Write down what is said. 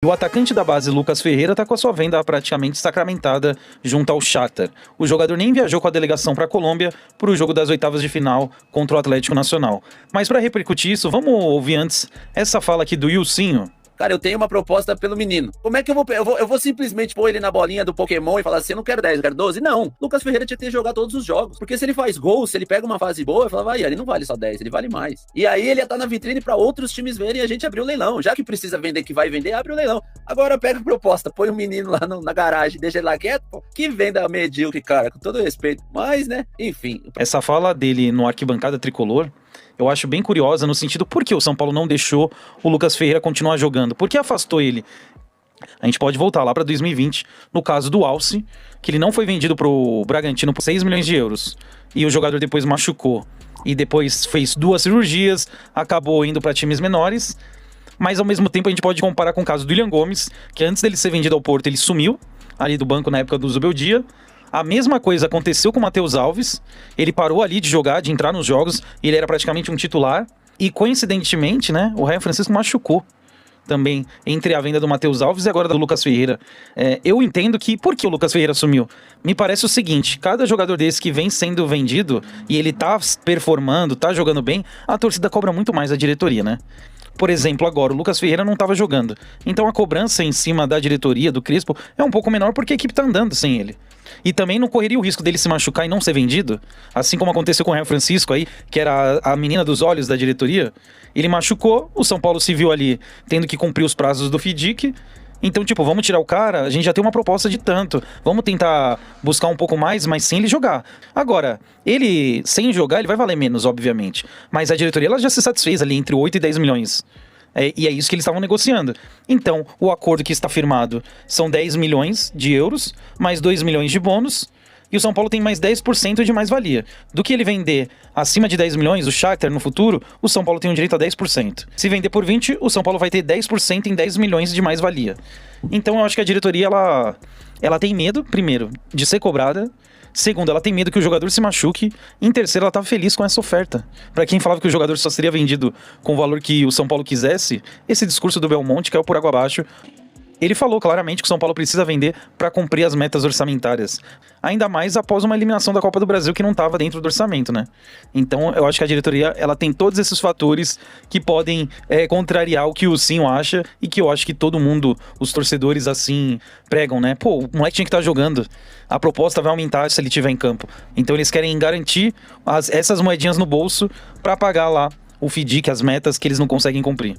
O atacante da base, Lucas Ferreira, está com a sua venda praticamente sacramentada junto ao Shakhtar. O jogador nem viajou com a delegação para a Colômbia para o jogo das oitavas de final contra o Atlético Nacional. Mas para repercutir isso, vamos ouvir antes essa fala aqui do Ilcinho. Cara, eu tenho uma proposta pelo menino. Como é que eu vou simplesmente pôr ele na bolinha do Pokémon e falar assim, eu não quero 10, eu quero 12? Não. Lucas Ferreira tinha que ter jogado todos os jogos. Porque se ele faz gol, se ele pega uma fase boa, eu falava, ele não vale só 10, ele vale mais. E aí ele ia estar na vitrine para outros times verem e a gente abriu o leilão. Já que precisa vender, que vai vender, abre o leilão. Agora pega a proposta, põe o menino lá na garagem, deixa ele lá quieto, pô. Que venda medíocre, cara, com todo respeito. Mas, né, enfim. Essa fala dele no Arquibancada Tricolor, eu acho bem curiosa no sentido por que o São Paulo não deixou o Lucas Ferreira continuar jogando. Por que afastou ele? A gente pode voltar lá para 2020, no caso do Alce, que ele não foi vendido pro Bragantino por 6 milhões de euros. E o jogador depois machucou. E depois fez 2 cirurgias, acabou indo para times menores. Mas ao mesmo tempo a gente pode comparar com o caso do William Gomes, que antes dele ser vendido ao Porto, ele sumiu ali do banco na época do Zubeldia. A mesma coisa aconteceu com o Matheus Alves, ele parou ali de jogar, de entrar nos jogos, ele era praticamente um titular, e coincidentemente, né, o Ryan Francisco machucou também entre a venda do Matheus Alves e agora do Lucas Ferreira. Eu entendo que, por que o Lucas Ferreira sumiu? Me parece o seguinte, cada jogador desse que vem sendo vendido, e ele tá performando, tá jogando bem, a torcida cobra muito mais a diretoria, né? Por exemplo, agora, o Lucas Ferreira não estava jogando. Então a cobrança em cima da diretoria, do Crespo, é um pouco menor porque a equipe tá andando sem ele. E também não correria o risco dele se machucar e não ser vendido, assim como aconteceu com o Ryan Francisco aí, que era a menina dos olhos da diretoria. Ele machucou, o São Paulo se viu ali tendo que cumprir os prazos do FIDIC. Então, tipo, vamos tirar o cara, a gente já tem uma proposta de tanto. Vamos tentar buscar um pouco mais, mas sem ele jogar. Agora, ele, sem jogar, ele vai valer menos, obviamente. Mas a diretoria, ela já se satisfez ali entre 8 e 10 milhões. E é isso que eles estavam negociando. Então, o acordo que está firmado são 10 milhões de euros, mais 2 milhões de bônus, e o São Paulo tem mais 10% de mais-valia. Do que ele vender acima de 10 milhões, o Shakhtar no futuro, o São Paulo tem o direito a 10%. Se vender por 20, o São Paulo vai ter 10% em 10 milhões de mais-valia. Então eu acho que a diretoria, ela tem medo, primeiro, de ser cobrada. Segundo, ela tem medo que o jogador se machuque. Em terceiro, ela tá feliz com essa oferta. Pra quem falava que o jogador só seria vendido com o valor que o São Paulo quisesse, esse discurso do Belmonte caiu por água abaixo. Ele falou claramente que o São Paulo precisa vender para cumprir as metas orçamentárias. Ainda mais após uma eliminação da Copa do Brasil que não estava dentro do orçamento, né? Então eu acho que a diretoria, ela tem todos esses fatores que podem contrariar o que o Sinho acha e que eu acho que todo mundo, os torcedores assim, pregam, né? Pô, o moleque tinha que estar jogando. A proposta vai aumentar se ele estiver em campo. Então eles querem garantir essas moedinhas no bolso para pagar lá o FIDIC, as metas que eles não conseguem cumprir.